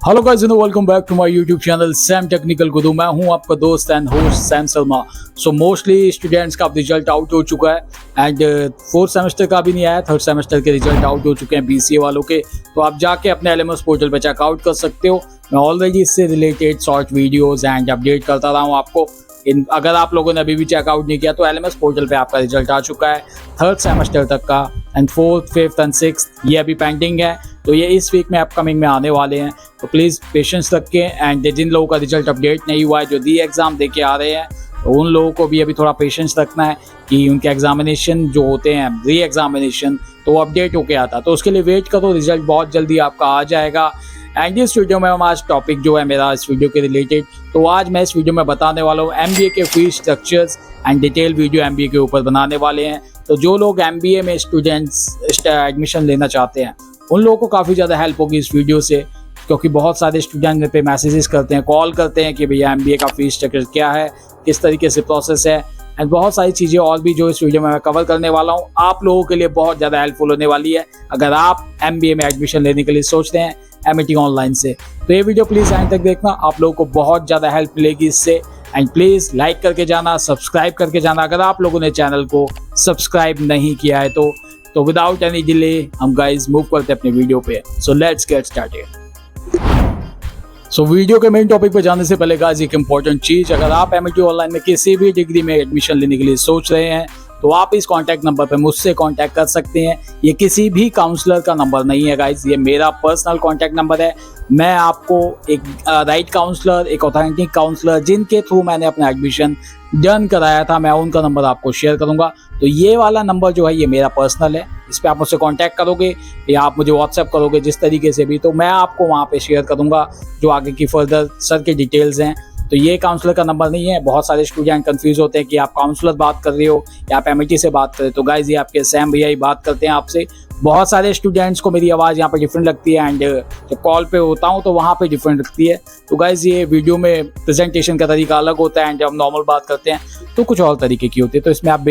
Hello guys and welcome back to my YouTube channel Sam technical guru. मैं हूं आपका दोस्त and host Sam Sharma. So mostly students का result out हो चुका है एंड फोर्थ सेमेस्टर का भी नहीं आया, थर्ड सेमेस्टर के रिजल्ट आउट हो चुके हैं बीसीए वालों के। तो आप जाके अपने एलएमएस पोर्टल पे चेकआउट कर सकते हो। मैं ऑलरेडी इससे related short videos and update करता रहा हूँ आपको। अगर आप लोगों ने अभी भी चेकआउट नहीं किया तो एलएमएस पोर्टल पे आपका रिजल्ट आ चुका है थर्ड सेमेस्टर तक का and fourth fifth and sixth ये अभी पेंडिंग है। तो ये इस वीक में अपकमिंग में आने वाले हैं। तो प्लीज़ पेशेंस रखें एंड जिन लोगों का रिजल्ट अपडेट नहीं हुआ है, जो री एग्ज़ाम दे के आ रहे हैं, तो उन लोगों को भी अभी थोड़ा पेशेंस रखना है कि उनके एग्जामिनेशन जो होते हैं री एग्जामिनेशन तो अपडेट होके आता। तो उसके लिए वेट करो, रिजल्ट बहुत जल्दी आपका आ जाएगा। एंड इस वीडियो में हम आज टॉपिक जो है मेरा इस वीडियो के रिलेटेड, तो आज मैं इस वीडियो में बताने वाला हूँ एमबीए के fees structures and detail video MBA के ऊपर बनाने वाले हैं। तो जो लोग एमबीए में स्टूडेंट्स एडमिशन लेना चाहते हैं उन लोगों को काफ़ी ज़्यादा हेल्प होगी इस वीडियो से, क्योंकि बहुत सारे स्टूडेंट मेरे पे मैसेजेस करते हैं, कॉल करते हैं कि भैया एमबीए का फीस स्ट्रक्चर क्या है, किस तरीके से प्रोसेस है एंड बहुत सारी चीज़ें और भी जो इस वीडियो में मैं कवर करने वाला हूँ आप लोगों के लिए बहुत ज़्यादा हेल्पफुल होने वाली है अगर आप एमबीए में एडमिशन लेने के लिए सोचते हैं एमईटी ऑनलाइन से। तो ये वीडियो प्लीज़ एंड तक देखना, आप लोगों को बहुत ज़्यादा हेल्प मिलेगी इससे। एंड प्लीज़ लाइक करके जाना, सब्सक्राइब करके जाना अगर आप लोगों ने चैनल को सब्सक्राइब नहीं किया है तो विदाउट एनी डिले हम गाइज मूव करते हैं अपने वीडियो पे। So let's get started. So video के मेन टॉपिक पे जाने से पहले गाइज एक इंपॉर्टेंट चीज़, अगर आप एमईटी ऑनलाइन में किसी भी डिग्री में एडमिशन लेने के लिए सोच रहे हैं तो आप इस कॉन्टैक्ट नंबर पे मुझसे कॉन्टैक्ट कर सकते हैं। ये किसी भी काउंसलर का नंबर नहीं है गाइज, ये मेरा पर्सनल कॉन्टैक्ट नंबर है। मैं आपको एक राइट काउंसलर, एक ऑथेंटिक काउंसलर जिनके थ्रू मैंने अपना एडमिशन डन कराया था, मैं उनका नंबर आपको शेयर करूंगा। तो ये वाला नंबर जो है ये मेरा पर्सनल है, इस पर आप मुझसे कांटेक्ट करोगे या आप मुझे व्हाट्सएप करोगे जिस तरीके से भी, तो मैं आपको वहाँ पे शेयर करूंगा जो आगे की फर्दर सर के डिटेल्स हैं। तो ये काउंसलर का नंबर नहीं है। बहुत सारे स्टूडेंट कंफ्यूज होते हैं कि आप काउंसलर बात कर रहे हो या आप एमईटी से बात कर रहे हो। तो गाइज ये आपके सैम भैया ही बात करते हैं आपसे। बहुत सारे स्टूडेंट्स को मेरी आवाज़ यहाँ पे डिफरेंट लगती है एंड जब कॉल पे होता हूँ तो वहाँ पे डिफरेंट लगती है। तो गाइज ये वीडियो में प्रेजेंटेशन का तरीका अलग होता है एंड जब हम नॉर्मल बात करते हैं तो कुछ और तरीके की होती है। तो इसमें आप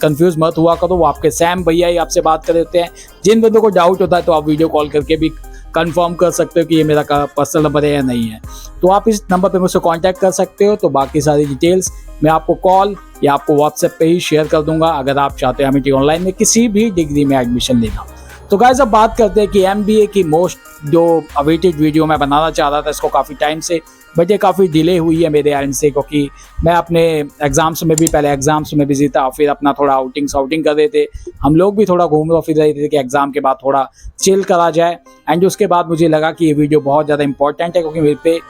कंफ्यूज मत हुआ करो, वो आपके सैम भैया ही आपसे बात कर देते हैं। जिन बंदों को डाउट होता है तो आप वीडियो कॉल करके भी कंफर्म कर सकते हो कि ये मेरा पर्सनल नंबर है या नहीं है। तो आप इस नंबर पे मुझसे कांटेक्ट कर सकते हो। तो बाकी सारी डिटेल्स मैं आपको कॉल या आपको व्हाट्सएप पे ही शेयर कर दूंगा अगर आप चाहते हो एमईटी ऑनलाइन में किसी भी डिग्री में एडमिशन लेना। तो गाइस अब बात करते हैं कि एमबीए की मोस्ट जो अवेटेड वीडियो मैं बनाना चाह रहा था इसको काफ़ी टाइम से, बट ये काफ़ी डिले हुई है मेरे एंड से, क्योंकि मैं अपने एग्जाम्स में भी पहले एग्जाम्स में बिजी था, फिर अपना थोड़ा आउटिंग कर रहे थे, हम लोग भी थोड़ा घूम फिर रहे थे कि एग्जाम के बाद थोड़ा चिल करा जाए। एंड उसके बाद मुझे लगा कि ये वीडियो बहुत ज़्यादा इंपॉर्टेंट है, क्योंकि मेरे पे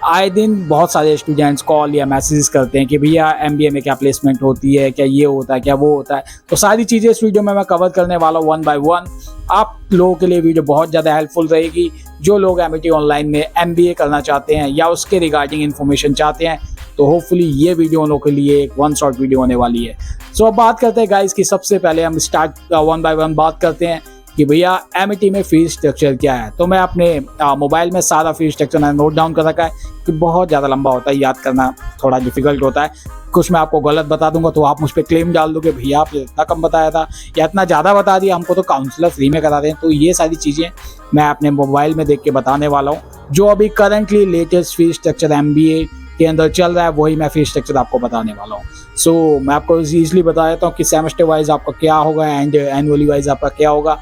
आए दिन बहुत सारे स्टूडेंट्स कॉल या मैसेजेस करते हैं कि भैया एमबीए में क्या प्लेसमेंट होती है, क्या ये होता है, क्या वो होता है। तो सारी चीज़ें इस वीडियो में मैं कवर करने वाला हूँ वन बाय वन। आप लोगों के लिए वीडियो बहुत ज़्यादा हेल्पफुल रहेगी जो लोग एमईटी ऑनलाइन में एमबीए करना चाहते हैं या उसके रिगार्डिंग इन्फॉर्मेशन चाहते हैं। तो होपफुली ये वीडियो उन लोगों के लिए एक वन शॉट वीडियो होने वाली है। सो अब बात करते हैं गाइस कि सबसे पहले हम स्टार्ट वन बाय वन बात करते हैं कि भैया एमईटी में फीस स्ट्रक्चर क्या है। तो मैं अपने मोबाइल में सारा फीस स्ट्रक्चर मैंने नोट डाउन कर रखा है कि बहुत ज़्यादा लंबा होता है, याद करना थोड़ा डिफिकल्ट होता है। कुछ मैं आपको गलत बता दूंगा तो आप मुझ पर क्लेम डाल दोगे भैया आपने इतना कम बताया था या इतना ज़्यादा बता दिया, हमको तो काउंसलर फ्री में करा रहे हैं। तो ये सारी चीज़ें मैं अपने मोबाइल में देख के बताने वाला हूँ। जो अभी currently latest fees structure MBA के अंदर चल रहा है वही मैं फीस स्ट्रक्चर आपको बताने वाला हूँ। सो मैं आपको ईजिली बता देता हूँ कि सेमेस्टर वाइज आपका क्या होगा एंड एनुअली वाइज आपका क्या होगा।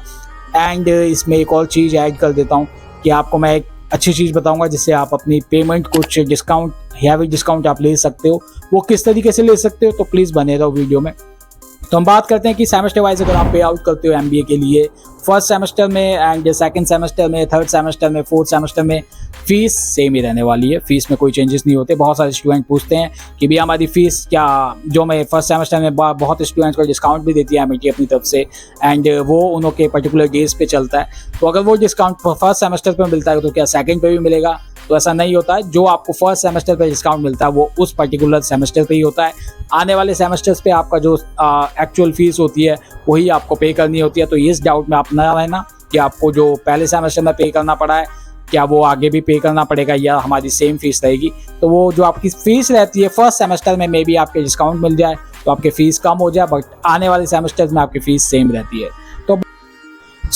एंड इसमें एक और चीज़ ऐड कर देता हूँ कि आपको मैं एक अच्छी चीज़ बताऊंगा जिससे आप अपनी पेमेंट कुछ डिस्काउंट, हैवी डिस्काउंट आप ले सकते हो। वो किस तरीके से ले सकते हो तो प्लीज़ बने रहो वीडियो में। तो हम बात करते हैं कि सेमेस्टर वाइज अगर आप पे आउट करते हो एमबीए के लिए फर्स्ट सेमेस्टर में एंड सेकंड सेमेस्टर में, थर्ड सेमेस्टर में, फोर्थ सेमेस्टर में फीस सेम ही रहने वाली है। फीस में कोई चेंजेस नहीं होते। बहुत सारे स्टूडेंट पूछते हैं कि भैया हमारी फीस क्या, जो मैं फर्स्ट सेमेस्टर में बहुत स्टूडेंट्स को डिस्काउंट भी देती है एमईटी अपनी तरफ से एंड वो उन्हों के पर्टिकुलर डेज पे चलता है। तो अगर वो डिस्काउंट फर्स्ट सेमेस्टर पर मिलता है तो क्या सेकेंड पे भी मिलेगा? तो ऐसा नहीं होता है। जो आपको फर्स्ट सेमेस्टर पे डिस्काउंट मिलता है वो उस पर्टिकुलर सेमेस्टर पे ही होता है। आने वाले सेमेस्टर्स पे आपका जो एक्चुअल फीस होती है वही आपको पे करनी होती है। तो इस डाउट में आप ना रहना कि आपको जो पहले सेमेस्टर में पे करना पड़ा है क्या वो आगे भी पे करना पड़ेगा या हमारी सेम फीस रहेगी। तो वो जो आपकी फीस रहती है फर्स्ट सेमेस्टर में मे बी आपके डिस्काउंट मिल जाए तो आपकी फीस कम हो जाए, बट आने वाले सेमेस्टर्स में आपकी फीस सेम रहती है।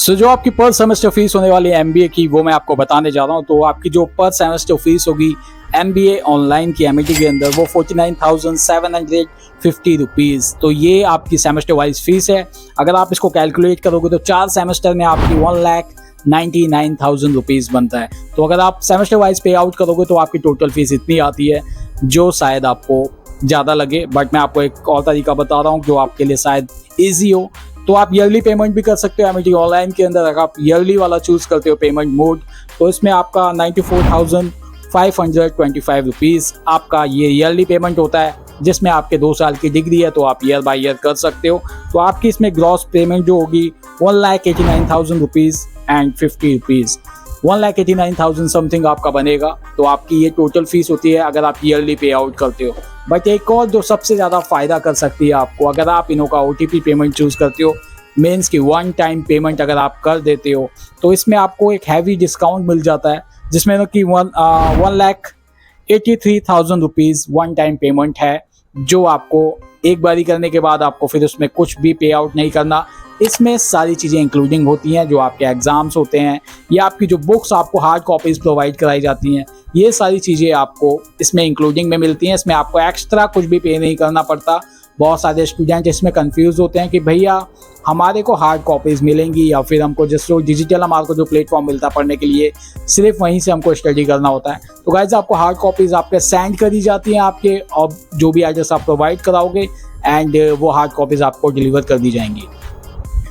सो जो आपकी पर सेमेस्टर फीस होने वाली है MBA की, वो मैं आपको बताने जा रहा हूँ। तो आपकी जो पर सेमेस्टर फीस होगी MBA ऑनलाइन की MET के अंदर, वो 49,750 रुपीज़। तो ये आपकी सेमेस्टर वाइज फीस है। अगर आप इसको कैलकुलेट करोगे तो 4 सेमेस्टर में आपकी 1,99,000 रुपीज़ बनता है। तो अगर आप सेमेस्टर वाइज पे आउट करोगे तो आपकी टोटल फीस इतनी आती है, जो शायद आपको ज़्यादा लगे, बट मैं आपको एक और तरीका बता रहा हूँ जो आपके लिए शायद ईजी हो। तो आप ईयरली पेमेंट भी कर सकते हो MET ऑनलाइन के अंदर। अगर आप ईयरली वाला चूज़ करते हो पेमेंट मोड, तो इसमें आपका 94,525 रुपीज़ आपका ये ईयरली पेमेंट होता है, जिसमें आपके 2 साल की डिग्री है तो आप ईयर बाय ईयर कर सकते हो। तो आपकी इसमें ग्रॉस पेमेंट जो होगी 1,89,000 रुपीज़ एंड 50 रुपीज़, 1,89,000 समथिंग आपका बनेगा। तो आपकी ये टोटल फीस होती है अगर आप ईयरली पे आउट करते हो। बट एक और जो सबसे ज़्यादा फ़ायदा कर सकती है आपको, अगर आप इनों का OTP पेमेंट चूज़ करते हो, मेंस की 1 टाइम पेमेंट अगर आप कर देते हो, तो इसमें आपको एक हैवी डिस्काउंट मिल जाता है, जिसमें कि 1,83,000 रुपीज़ 1 टाइम पेमेंट है, जो आपको एक बारी करने के बाद आपको फिर उसमें कुछ भी पे आउट नहीं करना। इसमें सारी चीज़ें इंक्लूडिंग होती हैं, जो आपके एग्ज़ाम्स होते हैं या आपकी जो बुक्स आपको हार्ड कॉपीज़ प्रोवाइड कराई जाती हैं, ये सारी चीज़ें आपको इसमें इंक्लूडिंग में मिलती हैं। इसमें आपको एक्स्ट्रा कुछ भी पे नहीं करना पड़ता। बहुत सारे स्टूडेंट इसमें कंफ्यूज होते हैं कि भैया हमारे को हार्ड कॉपीज़ मिलेंगी या फिर हमको जैसे डिजिटल हमारे को जो प्लेटफॉर्म मिलता है पढ़ने के लिए, सिर्फ वहीं से हमको स्टडी करना होता है। तो गाइस, आपको हार्ड कॉपीज़ आपके सेंड करी जाती हैं आपके, और जो भी एड्रेस आप प्रोवाइड कराओगे, एंड वो हार्ड कॉपीज़ आपको डिलीवर कर दी जाएंगी।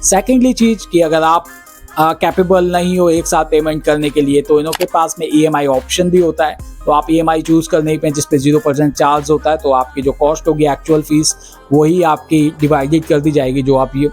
सेकेंडली चीज़ कि अगर आप कैपेबल नहीं हो एक साथ पेमेंट करने के लिए, तो इनों के पास में EMI ऑप्शन भी होता है। तो आप EMI चूज़ करने पे जिस पे 0% चार्ज होता है, तो आपकी जो कॉस्ट होगी एक्चुअल फीस, वही आपकी डिवाइडेड कर दी जाएगी। जो आप ये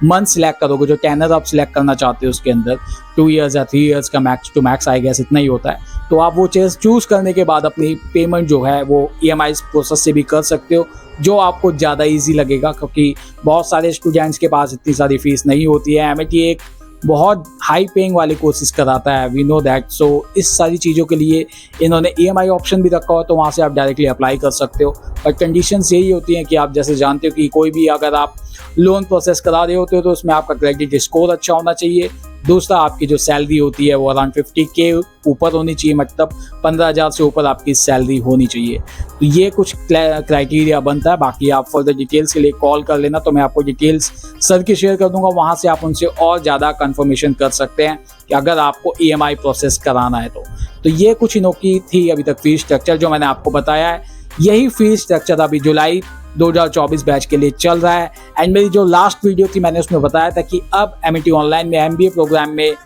मंथ सिलेक्ट करोगे, जो टेनर आप सिलेक्ट करना चाहते हो, उसके अंदर 2 इयर्स या 3 इयर्स का max to max I guess इतना ही होता है। तो आप वो चीज़ चूज़ करने के बाद अपनी पेमेंट जो है वो EMI प्रोसेस से भी कर सकते हो, जो आपको ज़्यादा इजी लगेगा, क्योंकि बहुत सारे स्टूडेंट्स के पास इतनी सारी फीस नहीं होती है। MET एक बहुत हाई पेइंग वाले कोर्सेज कराता है, वी नो दैट। सो इस सारी चीज़ों के लिए इन्होंने EMI ऑप्शन भी रखा हो, तो वहाँ से आप डायरेक्टली अप्लाई कर सकते हो। बट कंडीशंस यही होती हैं कि आप जैसे जानते हो कि कोई भी अगर आप लोन प्रोसेस करा रहे होते हो, तो उसमें आपका क्रेडिट स्कोर अच्छा होना चाहिए। दूसरा, आपकी जो सैलरी होती है वो अराउंड 50K ऊपर होनी चाहिए, मतलब 15,000 से ऊपर आपकी सैलरी होनी चाहिए। तो ये कुछ क्राइटेरिया बनता है। बाकी आप फर्दर डिटेल्स के लिए कॉल कर लेना, तो मैं आपको डिटेल्स सर की शेयर कर दूंगा, वहाँ से आप उनसे और ज़्यादा कंफर्मेशन कर सकते हैं कि अगर आपको EMI प्रोसेस कराना है तो ये कुछ इनों की थी अभी तक फीस स्ट्रक्चर जो मैंने आपको बताया है। यही फीस स्ट्रक्चर अभी जुलाई 2024 बैच के लिए चल रहा है। एंड मेरी जो लास्ट वीडियो थी मैंने उसमें बताया था कि अब MET ऑनलाइन में MBA प्रोग्राम में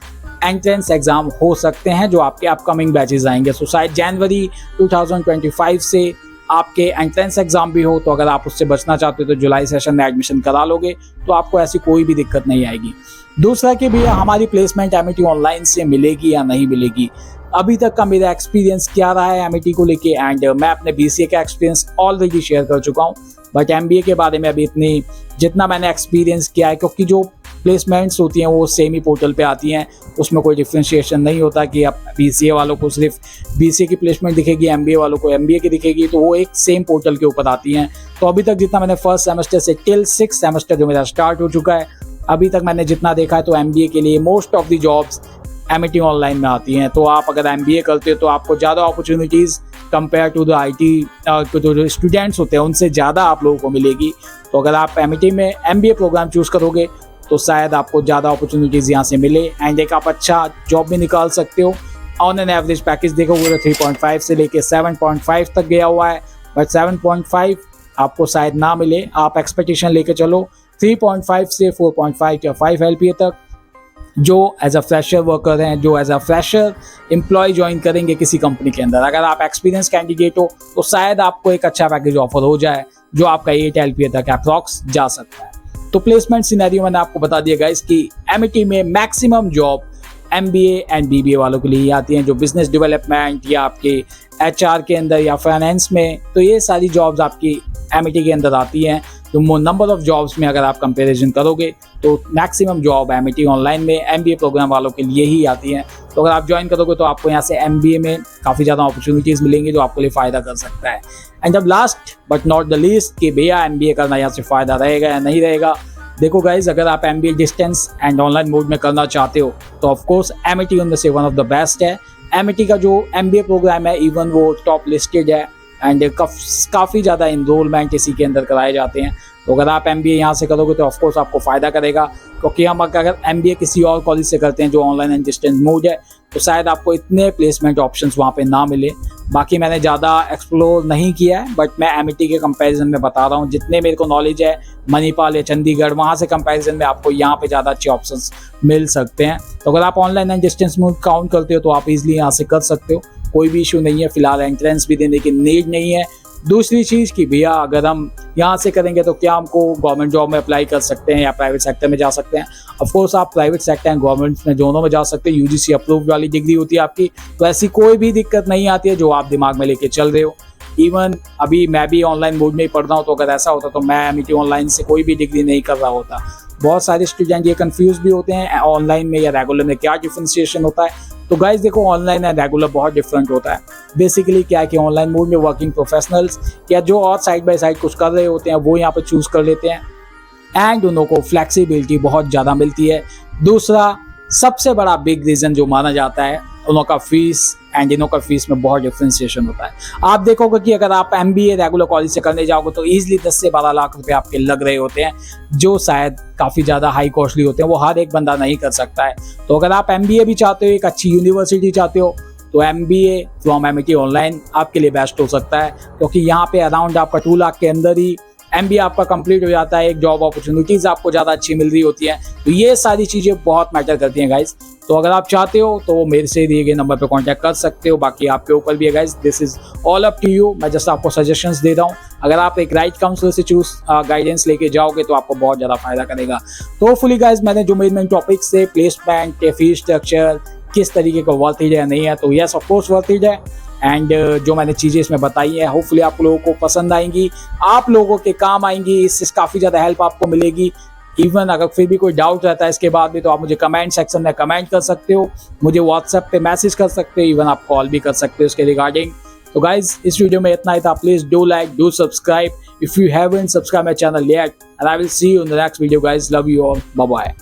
एंट्रेंस एग्जाम हो सकते हैं, जो आपके अपकमिंग बैचेस आएंगे। सो शायद जनवरी 2025 से आपके एंट्रेंस एग्जाम भी हो, तो अगर आप उससे बचना चाहते हो तो जुलाई सेशन में एडमिशन करा लोगे, तो आपको ऐसी कोई भी दिक्कत नहीं आएगी। दूसरा कि भैया हमारी प्लेसमेंट MET ऑनलाइन से मिलेगी या नहीं मिलेगी, अभी तक का मेरा एक्सपीरियंस क्या रहा है MET को लेके, एंड मैं अपने BCA का एक्सपीरियंस ऑलरेडी शेयर कर चुका हूँ। बट MBA के बारे में अभी इतनी जितना मैंने एक्सपीरियंस किया है, क्योंकि जो प्लेसमेंट्स होती हैं वो सेम ही पोर्टल पे आती हैं, उसमें कोई डिफ्रेंशिएशन नहीं होता कि अब BCA वालों को सिर्फ BCA की प्लेसमेंट दिखेगी, MBA वालों को MBA की दिखेगी, तो वो एक सेम पोर्टल के ऊपर आती हैं। तो अभी तक जितना मैंने फर्स्ट सेमेस्टर से टिल 6th सेमेस्टर जो मेरा स्टार्ट हो चुका है, अभी तक मैंने जितना देखा है, तो MBA के लिए most of the jobs MET online में आती हैं। तो आप अगर MBA करते हो तो आपको ज़्यादा opportunities compare to the IT जो स्टूडेंट्स होते हैं उनसे ज़्यादा आप लोगों को मिलेगी। तो अगर आप MET में MBA प्रोग्राम चूज़ करोगे तो शायद आपको ज़्यादा अपॉर्चुनिटीज़ यहाँ से मिले, एंड एक आप अच्छा जॉब भी निकाल सकते हो। ऑन एन एवरेज पैकेज देखोगे तो 3.5 से लेके 7.5 तक गया हुआ है, बट 7.5 आपको शायद ना मिले। आप एक्सपेक्टेशन लेके चलो 3.5 से 4.5 या 5 LPA तक, जो एज अ फ्रेशर वर्कर हैं, जो as a fresher employ join करेंगे किसी कंपनी के अंदर। अगर आप एक्सपीरियंस कैंडिडेट हो तो शायद आपको एक अच्छा पैकेज ऑफर हो जाए, जो आपका 8 LPA तक अप्रॉक्स जा सकता है। तो प्लेसमेंट सिनेरियो मैंने आपको बता दिया गाइस कि MET में maximum job MBA and BBA वालों के लिए आती हैं, जो बिजनेस डेवलपमेंट या आपके HR के अंदर या फाइनेंस में, तो ये सारी जॉब्स आपकी MET के अंदर आती हैं। तो नंबर ऑफ जॉब्स में अगर आप कंपैरिजन करोगे तो मैक्सिमम जॉब MET ऑनलाइन में MBA प्रोग्राम वालों के लिए ही आती हैं। तो अगर आप ज्वाइन करोगे तो आपको यहाँ से MBA में काफ़ी ज़्यादा अपॉर्चुनिटीज़ मिलेंगी, जो आपके लिए फ़ायदा कर सकता है। एंड जब last but not the least कि भैया MBA करना यहाँ से फ़ायदा रहेगा या नहीं रहेगा, देखो गाइज, अगर आप MBA distance and online mode में करना चाहते हो तो ऑफकोर्स MIT उनमें से वन ऑफ द बेस्ट है। MIT का जो MBA प्रोग्राम है इवन वो टॉप लिस्टेड है एंड काफ़ी ज़्यादा इनरोलमेंट इसी के अंदर कराए जाते हैं। तो अगर आप MBA यहाँ से करोगे तो ऑफकोर्स आपको फ़ायदा करेगा, क्योंकि हम अगर MBA किसी और कॉलेज से करते हैं जो ऑनलाइन एंड डिस्टेंस मोड है तो शायद आपको इतने प्लेसमेंट ऑप्शंस वहाँ पे ना मिले। बाकी मैंने ज़्यादा एक्सप्लोर नहीं किया है, बट मैं MIT के कंपैरिजन में बता रहा हूँ, जितने मेरे को नॉलेज है मणिपाल या चंडीगढ़ वहाँ से कंपैरिजन में आपको यहाँ पे ज़्यादा अच्छे ऑप्शंस मिल सकते हैं। तो अगर आप online and distance mode count करते हो तो आप इजीली यहाँ से कर सकते हो, कोई भी इशू नहीं है। फिलहाल एंट्रेंस भी देने की नीड नहीं है। दूसरी चीज़ कि भैया अगर हम यहाँ से करेंगे तो क्या हमको गवर्नमेंट जॉब में अप्लाई कर सकते हैं या प्राइवेट सेक्टर में जा सकते हैं? ऑफकोर्स आप प्राइवेट सेक्टर एंड गवर्नमेंट में दोनों में जा सकते हैं। UGC अप्रूव्ड वाली डिग्री होती है आपकी, तो ऐसी कोई भी दिक्कत नहीं आती है जो आप दिमाग में लेके चल रहे हो। इवन अभी मैं भी ऑनलाइन मोड में ही पढ़ रहा हूँ, तो अगर ऐसा होता तो मैं MIT ऑनलाइन से कोई भी डिग्री नहीं कर रहा होता। बहुत सारे स्टूडेंट ये कंफ्यूज भी होते हैं ऑनलाइन में या रेगुलर में क्या डिफरेंशिएशन होता है। तो गाइज देखो, ऑनलाइन एंड रेगुलर बहुत डिफरेंट होता है। बेसिकली क्या है कि ऑनलाइन मोड में वर्किंग प्रोफेशनल्स या जो और साइड बाय साइड कुछ कर रहे होते हैं वो यहाँ पे चूज कर लेते हैं एंड उन्हों को फ्लेक्सिबिलिटी बहुत ज़्यादा मिलती है। दूसरा सबसे बड़ा बिग रीज़न जो माना जाता है, उनों का फीस एंड इनों का फीस में बहुत डिफ्रेंशिएशन होता है। आप देखोगे कि अगर आप MBA रेगुलर कॉलेज से करने जाओगे तो ईजिली 10 से 12 लाख रुपए आपके लग रहे होते हैं, जो शायद काफ़ी ज़्यादा हाई कॉस्टली होते हैं, वो हर एक बंदा नहीं कर सकता है। तो अगर आप MBA भी चाहते हो, एक अच्छी यूनिवर्सिटी चाहते हो, तो MBA फ्रॉम MIT ऑनलाइन आपके लिए बेस्ट हो सकता है, क्योंकि यहाँ पे अराउंड आपका 2 लाख के अंदर ही MBA आपका कंप्लीट हो जाता है। एक जॉब अपॉर्चुनिटीज़ आपको ज़्यादा अच्छी मिल रही होती है। तो ये सारी चीज़ें बहुत मैटर करती हैं गाइज। तो अगर आप चाहते हो तो मेरे से दिए गए नंबर पे कांटेक्ट कर सकते हो। बाकी आपके ऊपर भी है guys, this is all up to you. मैं जस्ट आपको सजेशंस दे रहा हूँ। अगर आप एक राइट काउंसलर से गाइडेंस लेके जाओगे तो आपको बहुत ज़्यादा फायदा करेगा। तो होपफुली गाइज मैंने जो मेन टॉपिक से प्लेसमेंट, फीस स्ट्रक्चर, किस तरीके का वर्थ इट है नहीं है, तो यस ऑफकोर्स वर्थ इट है। एंड जो मैंने चीज़ें इसमें बताई हैं होपफुली आप लोगों को पसंद आएंगी, आप लोगों के काम आएंगी, इससे काफ़ी ज़्यादा हेल्प आपको मिलेगी। इवन अगर फिर भी कोई डाउट रहता है इसके बाद भी, तो आप मुझे कमेंट सेक्शन में कमेंट कर सकते हो, मुझे व्हाट्सएप पे मैसेज कर सकते हो, इवन आप कॉल भी कर सकते हो इसके रिगार्डिंग। तो गाइज इस वीडियो में इतना ही था। Please do like, do subscribe if you haven't subscribe my channel yet, and I will see you in the next video guys. Love you all, bye bye.